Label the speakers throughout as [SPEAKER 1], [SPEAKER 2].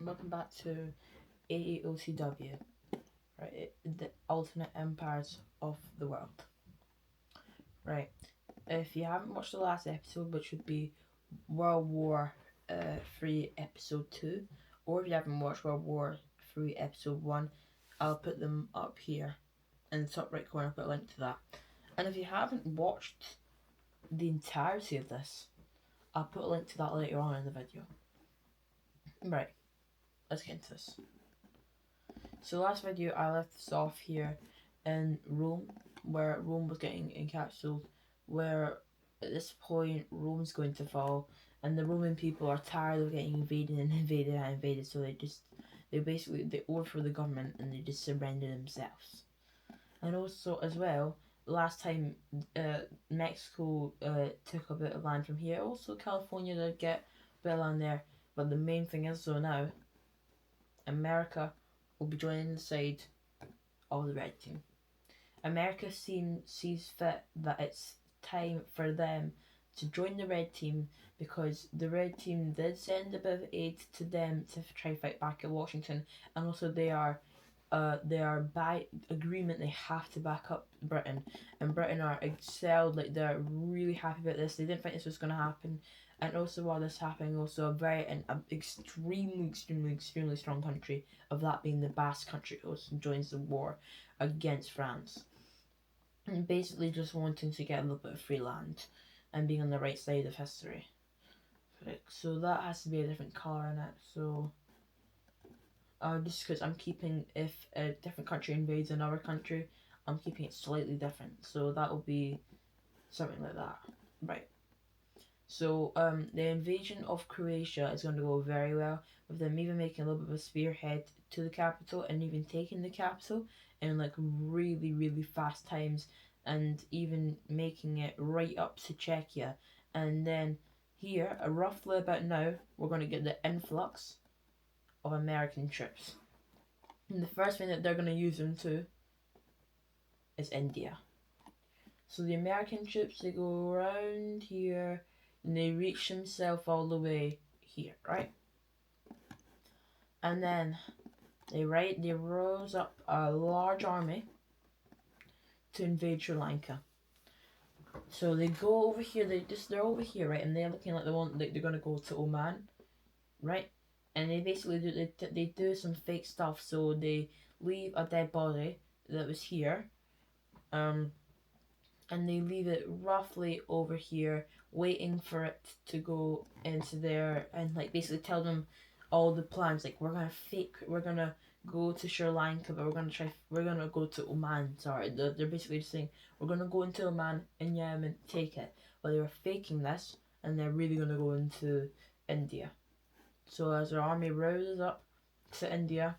[SPEAKER 1] Welcome back to AOETW, right? The alternate empires of the world, right? If you haven't watched the last episode, which would be World War Three Episode 2, or if you haven't watched World War Three Episode 1, I'll put them up here in the top right corner. I'll put a link to that. And if you haven't watched the entirety of this, I'll put a link to that later on in the video. Right, let's get into this. So last video I left us off here in Rome, where Rome was getting encapsulated, where at this point Rome's going to fall, and the Roman people are tired of getting invaded and invaded and invaded, so they overthrow the government and they just surrender themselves. And also as well, last time Mexico took a bit of land from here. Also California did get a bit of land there, but the main thing is so now America will be joining the side of the red team. America sees fit that it's time for them to join the red team because the red team did send a bit of aid to them to try to fight back at Washington, and also they are by agreement they have to back up Britain, and Britain are excelled, like they're really happy about this. They didn't think this was going to happen, and also while this happening, also an extremely strong country of that being the Basque country also joins the war against France, and basically just wanting to get a little bit of free land and being on the right side of history. So that has to be a different colour in it. So just because I'm keeping, if a different country invades another country, I'm keeping it slightly different. So that will be something like that. Right. So the invasion of Croatia is going to go very well, with them even making a little bit of a spearhead to the capital and even taking the capital in like really fast times, and even making it right up to Czechia. And then here, roughly about now, we're going to get the influx of American troops. And the first thing that they're going to use them to is India. So the American troops, they go around here and they reach themselves all the way here, right? And then they rose up a large army to invade Sri Lanka. So they go over here, they're over here, right? And they're looking like they're gonna go to Oman, right? And they basically they do some fake stuff. So they leave a dead body that was here, and they leave it roughly over here, waiting for it to go into there, and like basically tell them all the plans. Like we're gonna go to Sri Lanka, but we're gonna go to Oman. Sorry, they're basically just saying we're gonna go into Oman and Yemen, take it. But they were faking this, and they're really gonna go into India. So as their army rises up to India,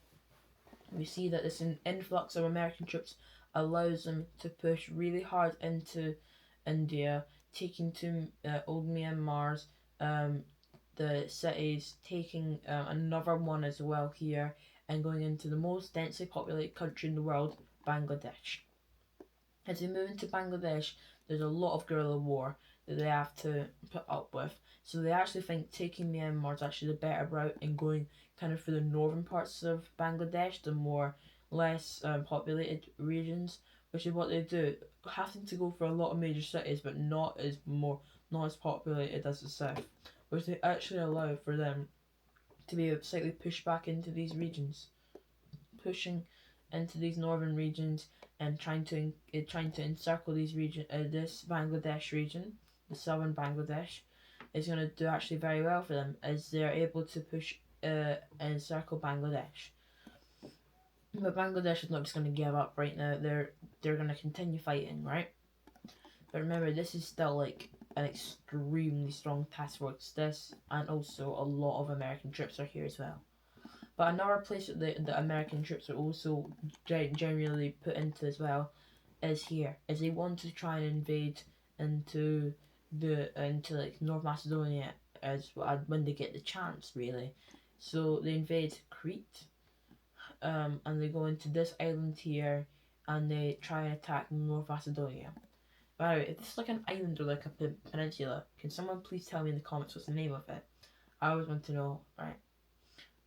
[SPEAKER 1] we see that this influx of American troops allows them to push really hard into India, taking to old Myanmar's the cities, taking another one as well here, and going into the most densely populated country in the world, Bangladesh. As they move into Bangladesh, there's a lot of guerrilla war that they have to put up with. So they actually think taking Myanmar is actually the better route and going kind of through the northern parts of Bangladesh, the more less populated regions, which is what they do, having to go for a lot of major cities, but not as populated as the south, which they actually allow for them to be slightly pushed back into these regions, pushing into these northern regions and trying to encircle this Bangladesh region, the southern Bangladesh, is going to do actually very well for them as they're able to push and encircle Bangladesh. But Bangladesh is not just going to give up right now. They're going to continue fighting, right? But remember, this is still like an extremely strong task force. This and also a lot of American troops are here as well. But another place that the American troops are also generally put into as well is here, as they want to try and invade into like North Macedonia as when they get the chance, really. So they invade Crete, and they go into this island here, and they try and attack North Macedonia. By the way, if this is like an island or like a peninsula, can someone please tell me in the comments what's the name of it? I always want to know, right?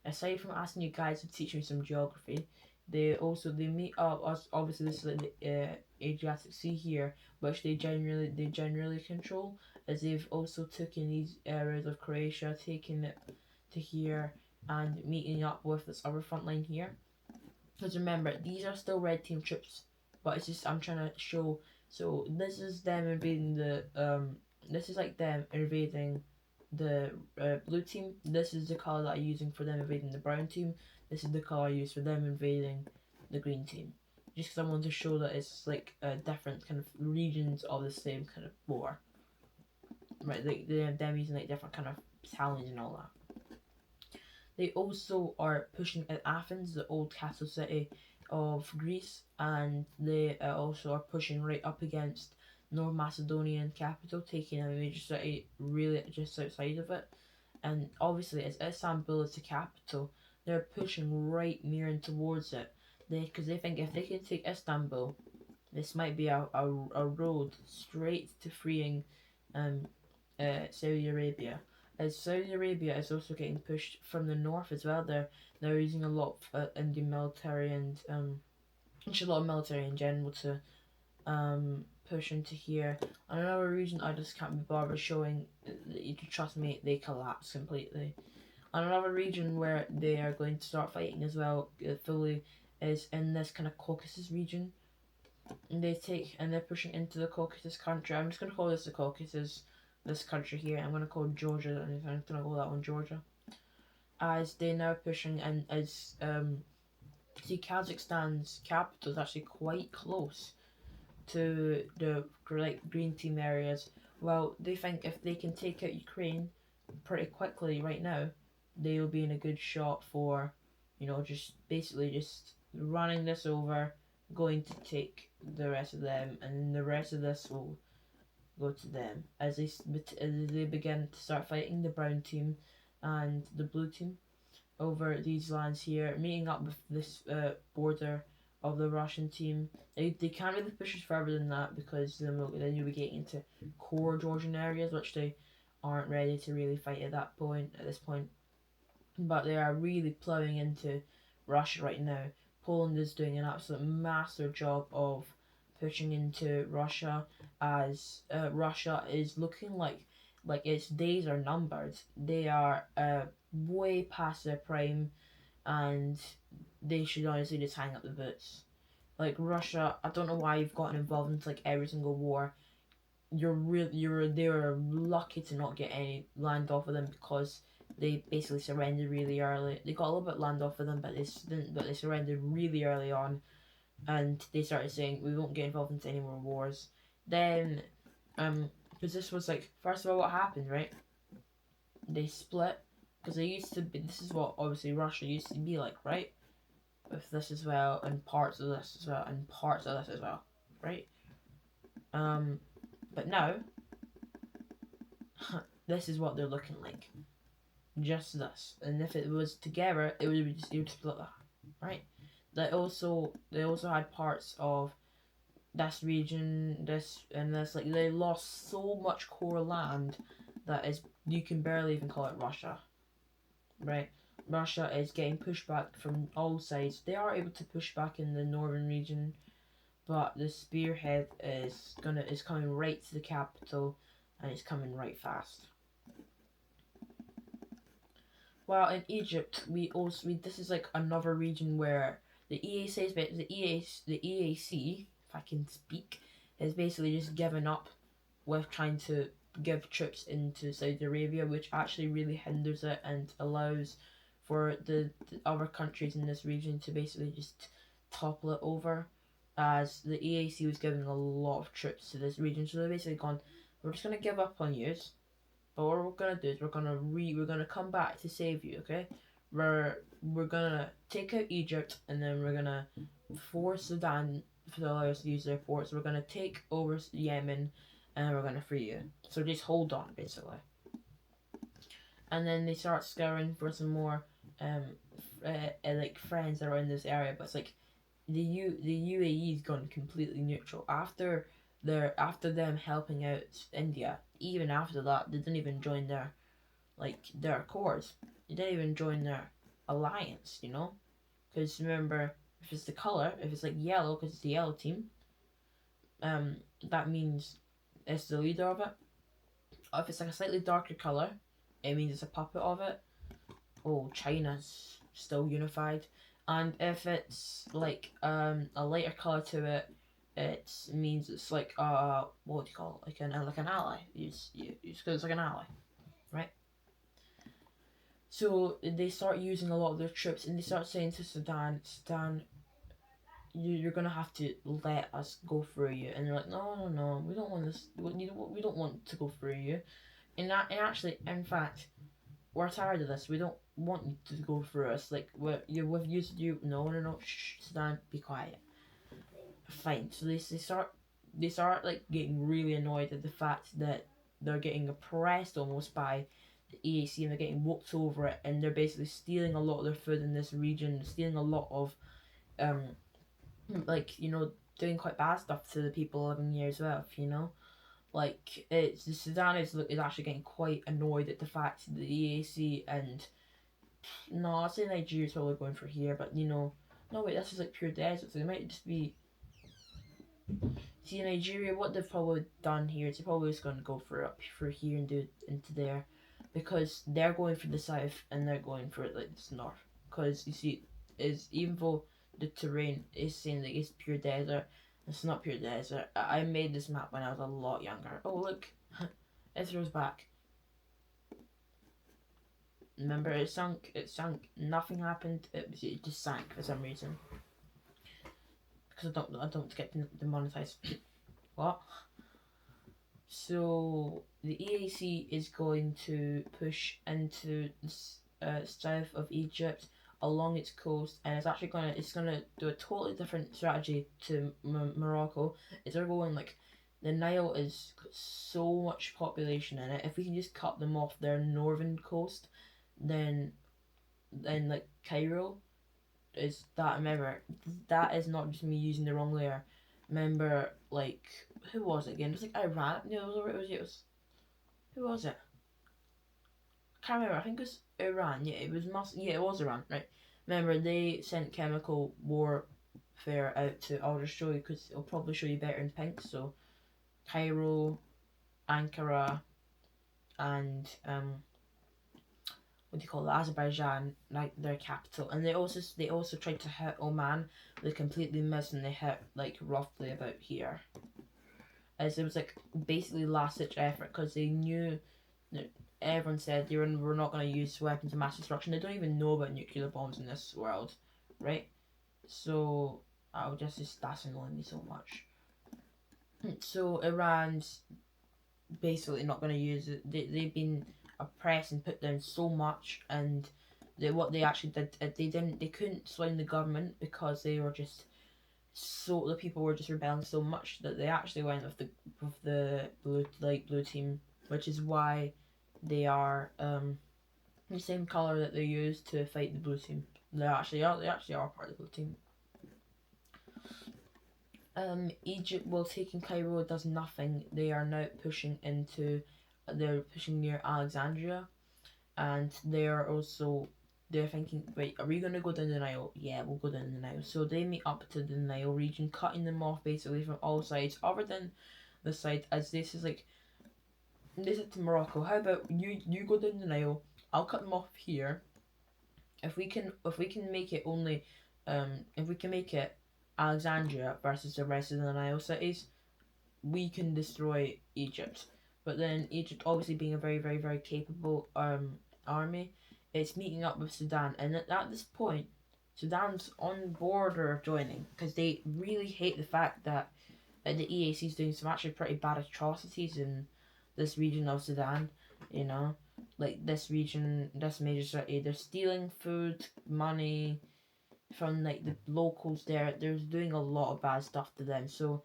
[SPEAKER 1] aside from asking you guys to teach me some geography, they meet up us. Obviously, this is like the Adriatic Sea here, which they generally control, as they've also taken these areas of Croatia, taking it to here, and meeting up with this other front line here. Because remember, these are still red team troops, but it's just I'm trying to show. So this is them invading the This is like them invading the blue team. This is the color that I'm using for them invading the brown team. This is the color I use for them invading the green team. Just because I want to show that it's like different kind of regions of the same kind of war. Right, like they're them using like different kind of battalions and all that. They also are pushing at Athens, the old capital city of Greece, and they also are pushing right up against North Macedonian capital, taking a major city really just outside of it. And obviously, as Istanbul is the capital, they're pushing right near and towards it. Because they think if they can take Istanbul, this might be a road straight to freeing um, Saudi Arabia. As Saudi Arabia is also getting pushed from the north as well. They're using a lot of Indian military and just a lot of military in general to push into here. And another reason I just can't be bothered showing, you can trust me, they collapse completely. And another region where they are going to start fighting as well fully is in this kind of Caucasus region. And they're pushing into the Caucasus country. I'm just gonna call this the Caucasus, this country here. I'm gonna call Georgia, and I'm gonna call that one Georgia. As they're now pushing, and as see, Kazakhstan's capital is actually quite close to the like green team areas. Well, they think if they can take out Ukraine pretty quickly right now, they'll be in a good shot for, just basically just running this over, going to take the rest of them, and the rest of this will go to them as they begin to start fighting the brown team and the blue team over these lands here, meeting up with this border of the Russian team. They can't really push us further than that because then you'll be getting into core Georgian areas, which they aren't ready to really fight at this point. But they are really plowing into Russia right now. Poland is doing an absolute master job of pushing into Russia, as Russia is looking like its days are numbered. They are way past their prime, and they should honestly just hang up the boots. Like Russia, I don't know why you've gotten involved into like every single war. They're lucky to not get any land off of them because they basically surrendered really early. They got a little bit land off of them, but they surrendered really early on, and they started saying we won't get involved into any more wars. Then, because this was like first of all, what happened, right? They split because they used to be. This is what obviously Russia used to be like, right? With this as well, and parts of this as well, and parts of this as well, right? But now this is what they're looking like. Just this. And if it was together, it would split that, right? They also had parts of this region, like they lost so much core land that is you can barely even call it Russia, right? Russia is getting pushed back from all sides. They are able to push back in the northern region, but the spearhead is coming right to the capital, and it's coming right fast. Well, in Egypt, this is like another region where the EAC, if I can speak, has basically just given up with trying to give troops into Saudi Arabia, which actually really hinders it and allows for the other countries in this region to basically just topple it over, as the EAC was giving a lot of troops to this region. So they're basically gone, we're just gonna give up on you. But what we're gonna do is we're gonna come back to save you, okay? We're gonna take out Egypt, and then we're gonna force Sudan to allow us to use their ports. We're gonna take over Yemen, and we're gonna free you. So just hold on, basically. And then they start scouring for some more like friends around this area, but it's like the UAE's gone completely neutral after them helping out India. Even after that, they didn't even join their accords. They didn't even join their alliance, you know? Because remember, if it's the color, if it's like yellow, because it's the yellow team, that means it's the leader of it. Or if it's like a slightly darker color, it means it's a puppet of it. Oh, China's still unified. And if it's like a lighter color to it, it means it's like what do you call it? Like an ally. Because it's like an ally, right? So they start using a lot of their troops, and they start saying to Sudan, you're gonna have to let us go through you. And they're like, no, we don't want this. We don't want to go through you. And actually, in fact, we're tired of this. We don't want you to go through us. Like we've used you. No. Shh, Sudan, be quiet. Fine. So they start like getting really annoyed at the fact that they're getting oppressed almost by the EAC, and they're getting walked over it, and they're basically stealing a lot of their food in this region, stealing a lot of um like, you know, doing quite bad stuff to the people living here as well, you know. Like it's the Sudan is actually getting quite annoyed at the fact that the EAC and no, I'd say Nigeria's probably going for here, but you know, no wait, this is like pure desert, so it might just be. See, in Nigeria, what they've probably done here is they're probably just going to go for up for here and do it into there, because they're going for the south and they're going for like this north. Because you see, is even though the terrain is saying that it's pure desert, it's not pure desert. I made this map when I was a lot younger. Oh look, Israel's back. Remember, it sunk. It sunk. Nothing happened. It just sank for some reason. Because I don't get demonetized. What? So the EAC is going to push into the south of Egypt along its coast, and it's gonna do a totally different strategy to Morocco. They're going like the Nile is so much population in it. If we can just cut them off their northern coast, then like Cairo is that. Remember, that is not just me using the wrong layer. Remember, like, who was it again? It was like Iran. No, it was who was it? I can't remember. I think it was Iran. Yeah, it was Iran, right? Remember, they sent chemical warfare out to. I'll just show you because it'll probably show you better in pink. So, Cairo, Ankara, and what do you call it? Azerbaijan, like their capital, and they also tried to hit Oman. They completely missed, and they hit like roughly about here. As it was like basically last ditch effort, because they knew that everyone said we're not going to use weapons of mass destruction. They don't even know about nuclear bombs in this world, right? So I'll just that's annoying me so much. So Iran's basically not going to use it. They've been oppressed and put down so much, and what they actually did, they couldn't swing the government because they were just the people were just rebelling so much that they actually went with the blue team, which is why they are the same color that they used to fight the blue team. They actually are part of the blue team. Egypt, while taking Cairo, does nothing. They are now pushing near Alexandria, and they're thinking, wait, are we going to go down the Nile? Yeah, we'll go down the Nile. So they meet up to the Nile region, cutting them off basically from all sides, other than the side, as this is to Morocco, how about you go down the Nile, I'll cut them off here. If we can make it only, if we can make it Alexandria versus the rest of the Nile cities, we can destroy Egypt. But then Egypt, obviously being a very, very, very capable army, it's meeting up with Sudan, and at this point, Sudan's on border of joining because they really hate the fact that the EAC is doing some actually pretty bad atrocities in this region of Sudan. You know, like this region, this major city, they're stealing food, money from like the locals there. They're doing a lot of bad stuff to them. So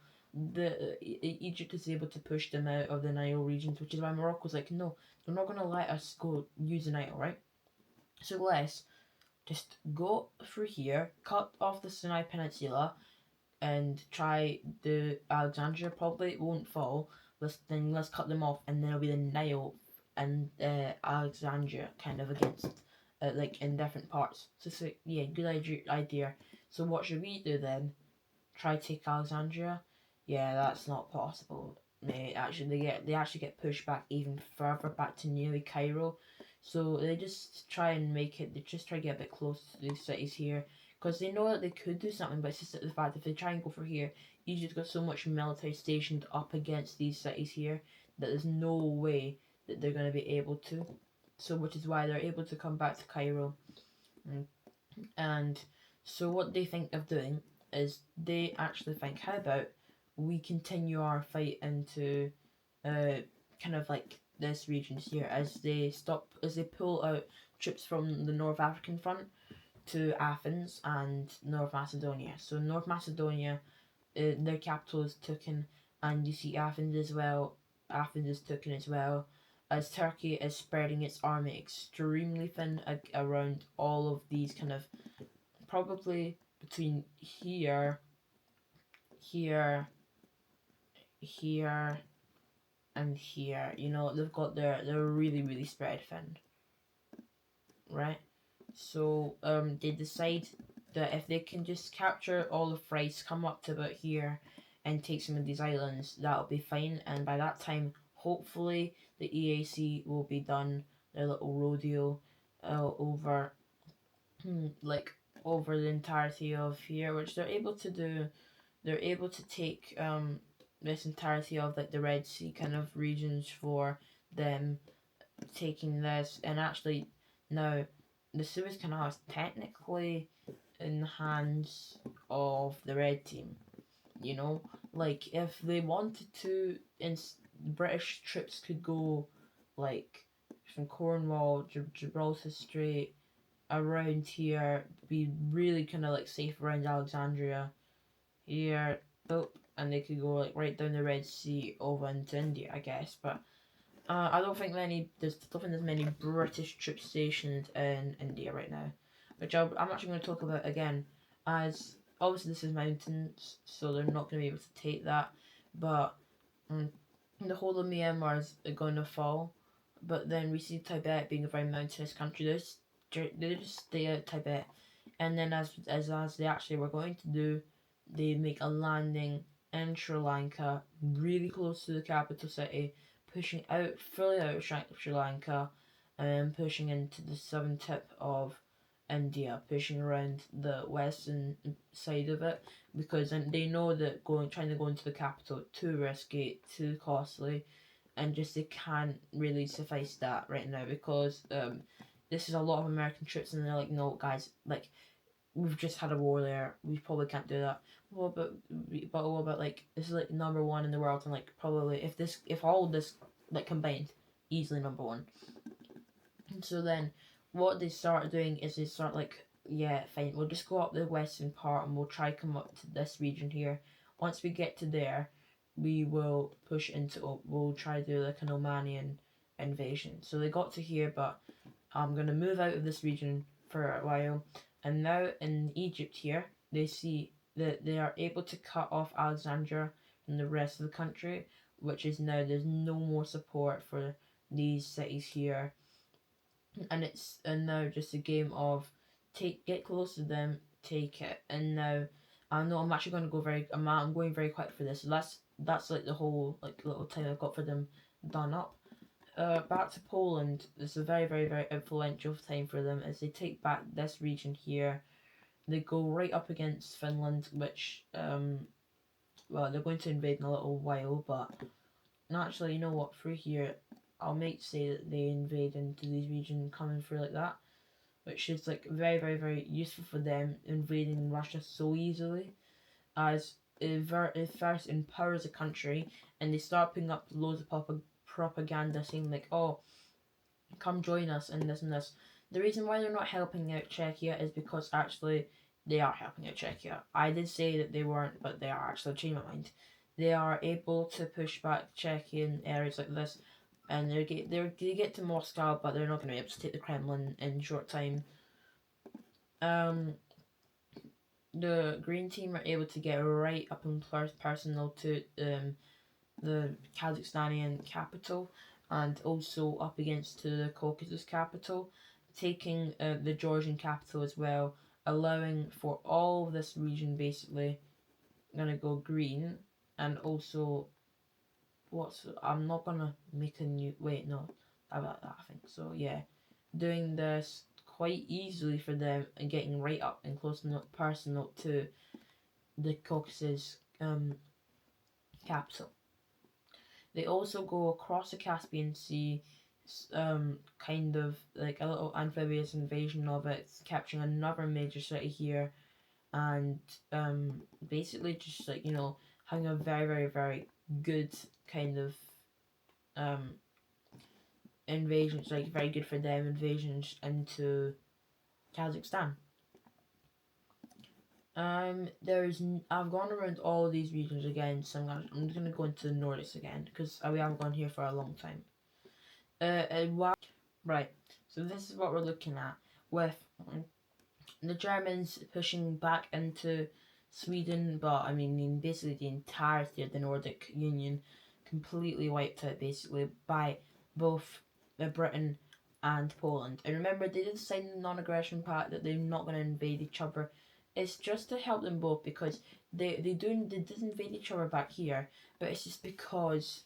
[SPEAKER 1] Egypt is able to push them out of the Nile regions, which is why Morocco's like, no, they're not gonna let us go use the Nile, right? So let's just go through here, cut off the Sinai Peninsula, and try the Alexandria. Probably it won't fall. Let's cut them off, and then it'll be the Nile and Alexandria kind of against like in different parts. So it's like, yeah, good idea. So what should we do then? Try to take Alexandria? Yeah, that's not possible. They actually get pushed back even further back to nearly Cairo. So they just try and make it. They just try to get a bit closer to these cities here because they know that they could do something, but it's just the fact if they try and go for here, Egypt's got so much military stationed up against these cities here that there's no way that they're going to be able to. So which is why they're able to come back to Cairo. And so what they think of doing is they actually think, how about we continue our fight into kind of like this region here as they pull out troops from the North African front to Athens and North Macedonia. So North Macedonia, their capital is taken, and you see Athens as well. Athens is taken as well, as Turkey is spreading its army extremely thin around all of these kind of probably between here, here, here, and here. You know, they're really spread thin, right? So they decide that if they can just capture all of Thrace, come up to about here, and take some of these islands, that'll be fine. And by that time, hopefully, the EAC will be done. Their little rodeo over like over the entirety of here, which they're able to do. They're able to take this entirety of like the Red Sea kind of regions for them taking this, and actually now the Suez Canal is technically in the hands of the Red Team. You know, like if they wanted to, British troops could go like from Cornwall, Gibraltar Strait, around here, be really kind of like safe around Alexandria here, and they could go like right down the Red Sea over into India, I guess. But I don't think there's many British troops stationed in India right now, which I'm actually going to talk about again, as obviously this is mountains, so they're not going to be able to take that, but the whole of Myanmar is going to fall. But then we see Tibet being a very mountainous country. They just stay out Tibet, and then as they actually were going to do, they make a landing in Sri Lanka, really close to the capital city, pushing out fully out of Sri Lanka, and pushing into the southern tip of India, pushing around the western side of it, because they know that trying to go into the capital too risky, too costly, and just they can't really suffice that right now because this is a lot of American troops, and they're like, no, guys, like we've just had a war there, we probably can't do that. What about like this is like number one in the world, and like probably if all of this like combined, easily number one. And so then, what they start doing is they start like, yeah, fine, we'll just go up the western part and we'll try come up to this region here. Once we get to there, we will push into we'll try to do like an Omanian invasion. So they got to here, but I'm gonna move out of this region for a while. And now in Egypt here, they see that they are able to cut off Alexandria from the rest of the country, which is now there's no more support for these cities here, and it's now just a game of get close to them, take it, and now I know I'm actually going to go I'm going very quick for this. So that's like the whole like little time I've got for them done up. Back to Poland. This is a very influential time for them as they take back this region here. They go right up against Finland, which well, they're going to invade in a little while, but actually, you know what? Through here, I'll make say that they invade into these regions coming through like that, which is like very useful for them invading Russia so easily, as it first empowers a country, and they start putting up loads of propaganda saying like, oh, come join us and this and this. The reason why they're not helping out Czechia is because actually they are helping out Czechia. I did say that they weren't, but they are actually. Changing my mind. They are able to push back Czechia in areas like this, and they get to Moscow, but they're not going to be able to take the Kremlin in short time. The Green Team are able to get right up and personal to the Kazakhstanian capital, and also up against to the Caucasus capital taking the Georgian capital as well, allowing for all of this region basically gonna go green. And also, I'm not gonna make a new, wait, no, about that I think. So yeah, doing this quite easily for them and getting right up and close enough personal to the Caucasus capital. They also go across the Caspian Sea, kind of like a little amphibious invasion of it, capturing another major city here, and basically just like, you know, having a very, very, very good kind of invasions, like very good for them invasions into Kazakhstan. I've gone around all these regions again, so I'm just gonna go into the Nordics again because we haven't gone here for a long time. Right, so this is what we're looking at with the Germans pushing back into Sweden, but I mean basically the entirety of the Nordic Union completely wiped out basically by both Britain and Poland. And remember, they did sign the non-aggression pact that they're not going to invade each other. It's just to help them both because they did invade each other back here, but it's just because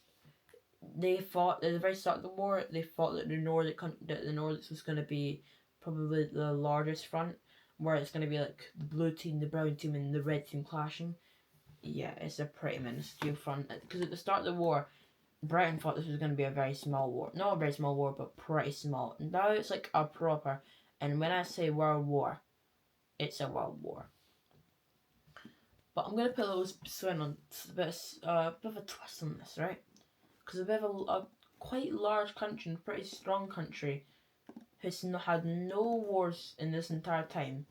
[SPEAKER 1] they thought at the very start of the war they thought that the Nordics was going to be probably the largest front, where it's going to be like the blue team, the brown team, and the red team clashing. Yeah, it's a pretty minuscule front because at the start of the war, Britain thought this was going to be a very small war, not a very small war, but pretty small. Now it's like a proper, and when I say world war, it's a world war. But I'm going to put a little spin on a bit of a twist on this, right? Because a bit of a quite large country, and pretty strong country, who's had no wars in this entire time,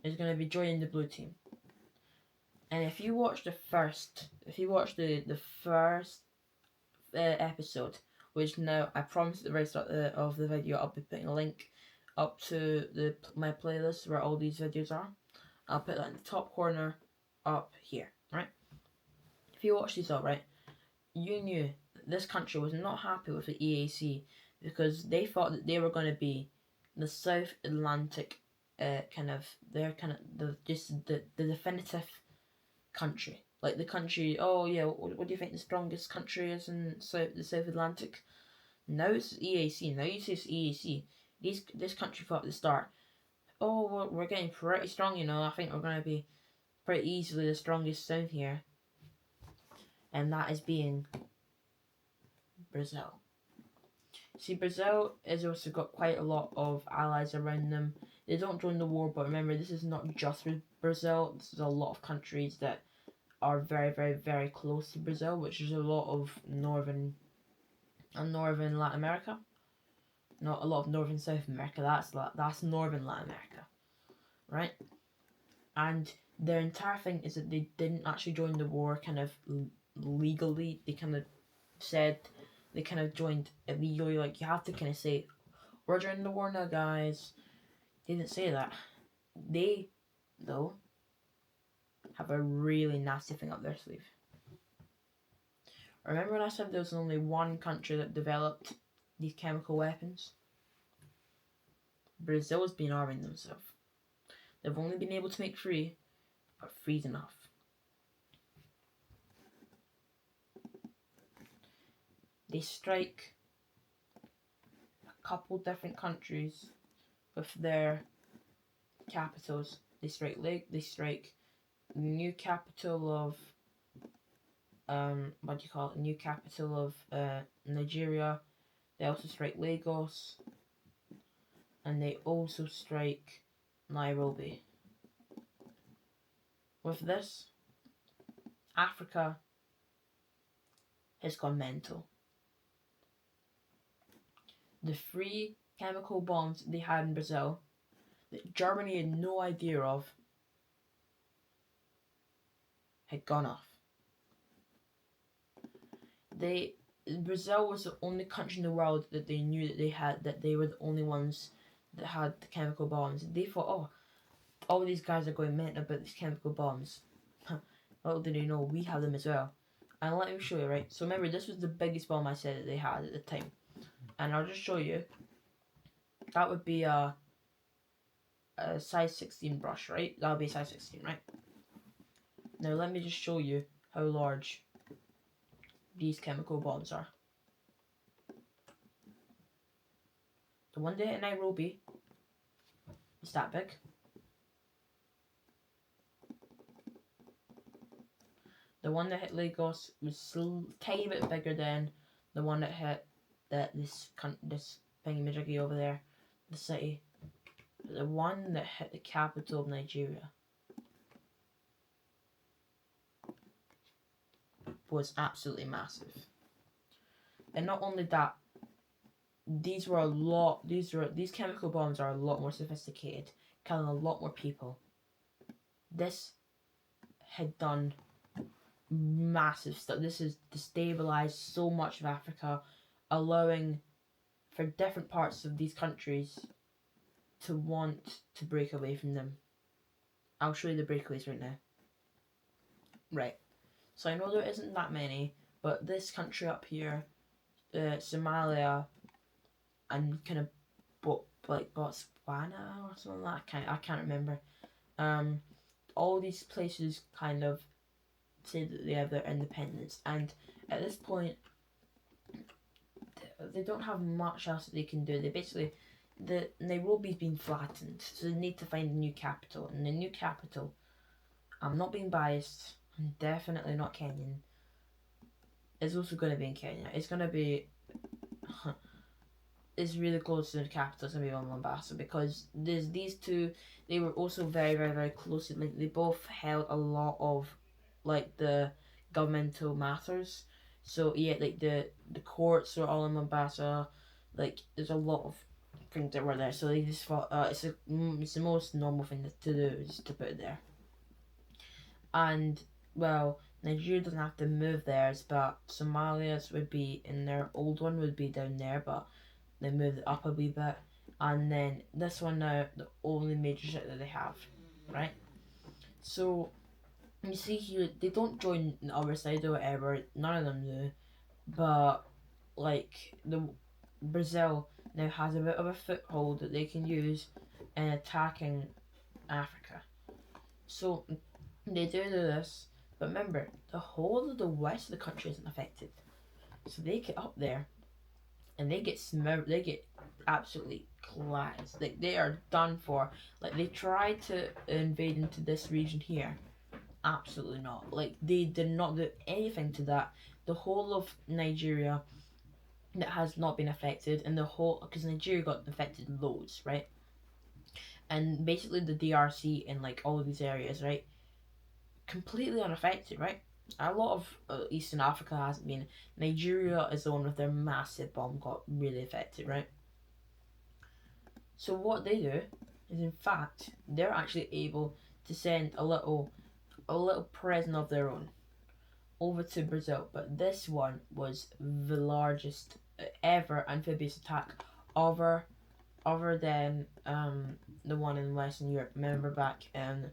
[SPEAKER 1] is going to be joining the blue team. And if you watch the first episode, which now I promise at the very start of the video I'll be putting a link up to my playlist where all these videos are. I'll put that in the top corner up here, right? If you watch these all, right, you knew this country was not happy with the EAC because they thought that they were going to be the South Atlantic the definitive country. Like the country, oh yeah, what do you think the strongest country is in the South Atlantic? Now it's EAC. Now you say it's EAC. This country thought at the start, oh, we're getting pretty strong, you know. I think we're going to be pretty easily the strongest down here. And that is being Brazil. See, Brazil has also got quite a lot of allies around them. They don't join the war, but remember, this is not just with Brazil. This is a lot of countries that are very, very, very close to Brazil, which is a lot of northern Latin America. Not a lot of northern South America. That's northern Latin America, right? And their entire thing is that they didn't actually join the war kind of legally. They kind of said they kind of joined illegally. Like, you have to kind of say, we're joining the war now, guys. They didn't say that. They, though, have a really nasty thing up their sleeve. Remember when I said there was only one country that developed these chemical weapons? Brazil has been arming themselves. They've only been able to make 3, but 3's enough. They strike a couple different countries with their capitals. They strike the new capital of new capital of Nigeria. They also strike Lagos, and they also strike Nairobi. With this, Africa has gone mental. The 3 chemical bombs they had in Brazil that Germany had no idea of had gone off. Brazil was the only country in the world that they knew that they were the only ones that had the chemical bombs. They thought, oh, all these guys are going mental about these chemical bombs. Little did they know we have them as well. And let me show you, right? So remember, this was the biggest bomb I said that they had at the time. And I'll just show you That would be a size 16 brush, right? That would be size 16, right? Now let me just show you how large these chemical bombs are. The one that hit Nairobi is that big. The one that hit Lagos was a tiny bit bigger than the one that hit this thingy-majiggy over there, the city. The one that hit the capital of Nigeria was absolutely massive. And not only that, these chemical bombs are a lot more sophisticated, killing a lot more people. This had done massive stuff. This has destabilized so much of Africa, allowing for different parts of these countries to want to break away from them. I'll show you the breakaways right now. Right. So I know there isn't that many, but this country up here, Somalia, and kind of Botswana or something like that. I can't remember. All these places kind of say that they have their independence, and at this point, they don't have much else that they can do. They basically, the Nairobi's been flattened, so they need to find a new capital. And the new capital, I'm not being biased, I'm definitely not Kenyan. It's also going to be in Kenya. It's going to be. It's really close to the capital. It's going to be on Mombasa, because there's these two. They were also very, very, very closely linked. They both held a lot of, like, the governmental matters. So yeah, like the courts are all in Mombasa. Like, there's a lot of things that were there. So they just thought it's the most normal thing to do is to put it there. And well, Nigeria doesn't have to move theirs, but Somalia's would be in their old one would be down there, but they moved it up a wee bit. And then this one now, the only major ship that they have, right? So you see here, they don't join the other side or whatever. None of them do. But like the Brazil now has a bit of a foothold that they can use in attacking Africa. So they do this, but remember, the whole of the west of the country isn't affected. So they get up there, and they get they get absolutely glassed. Like, they are done for. Like, they tried to invade into this region here. Absolutely not. Like, they did not do anything to that. The whole of Nigeria that has not been affected, and the whole, because Nigeria got affected loads, right? And basically the DRC and like all of these areas, right? Completely unaffected, right? A lot of Eastern Africa hasn't been. Nigeria is the one with their massive bomb got really affected, right? So what they do is, in fact, they're actually able to send a little present of their own over to Brazil. But this one was the largest ever amphibious attack other than the one in Western Europe. Remember back in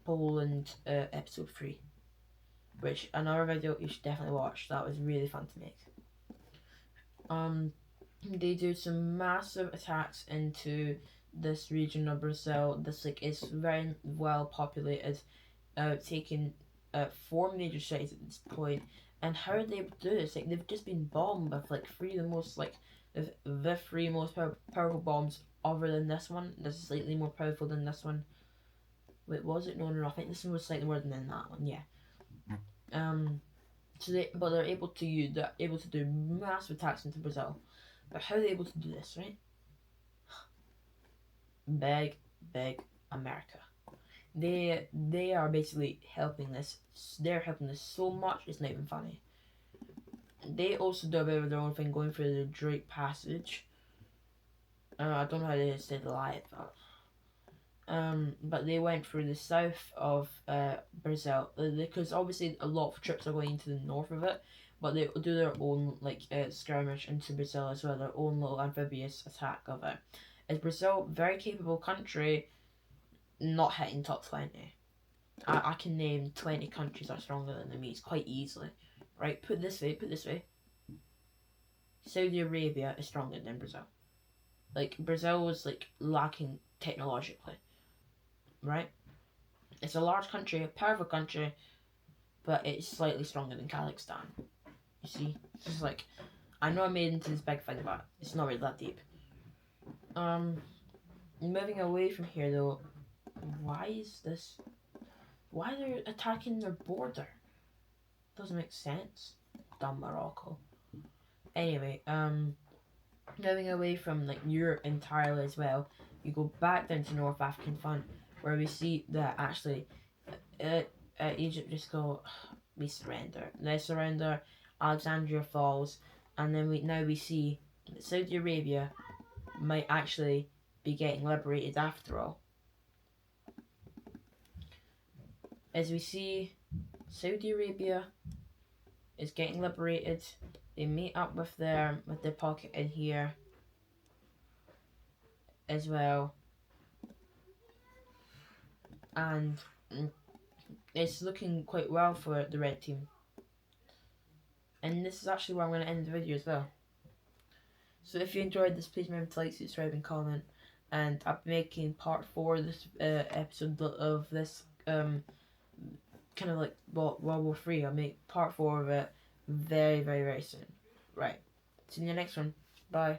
[SPEAKER 1] Poland, episode 3, which another video you should definitely watch. That was really fun to make. They do some massive attacks into this region of Brazil. This like is very well populated, taking 4 major cities at this point. And how are they able to do this? Like, they've just been bombed with like 3 of the most the 3 most powerful bombs other than this one. This is slightly more powerful than this one. Wait, was it? No, I think this one was slightly more than that one. Yeah. So they're able to do massive attacks into Brazil. But how are they able to do this, right? Big America. They are basically helping this. They're helping this so much, it's not even funny. They also do a bit of their own thing, going through the Drake Passage. I don't know how they say the live, but they went through the south of Brazil, because obviously a lot of troops are going into the north of it, but they do their own skirmish into Brazil as well, their own little amphibious attack of it. Is Brazil very capable country, not hitting top 20. I can name 20 countries that are stronger than me quite easily. Right, put this way. Saudi Arabia is stronger than Brazil. like Brazil was like lacking technologically, right? It's a large country, a powerful country, but it's slightly stronger than Kazakhstan. You see, it's just like, I know I made into this big thing, but it's not really that deep. Moving away from here though, why is this? Why they're attacking their border? Doesn't make sense. Dumb Morocco. Anyway, moving away from like Europe entirely as well, you go back down to North African Front, where we see that actually, Egypt just go, we surrender. They surrender. Alexandria falls, and then we see that Saudi Arabia might actually be getting liberated after all. As we see, Saudi Arabia is getting liberated. They meet up with their pocket in here as well, and it's looking quite well for the red team. And this is actually where I'm going to end the video as well. So if you enjoyed this, please remember to like, subscribe, and comment. And I'm making part 4 of this episode of this kind of like World War 3. I'll make part 4 of it very, very, very soon. Right. See you in the next one. Bye.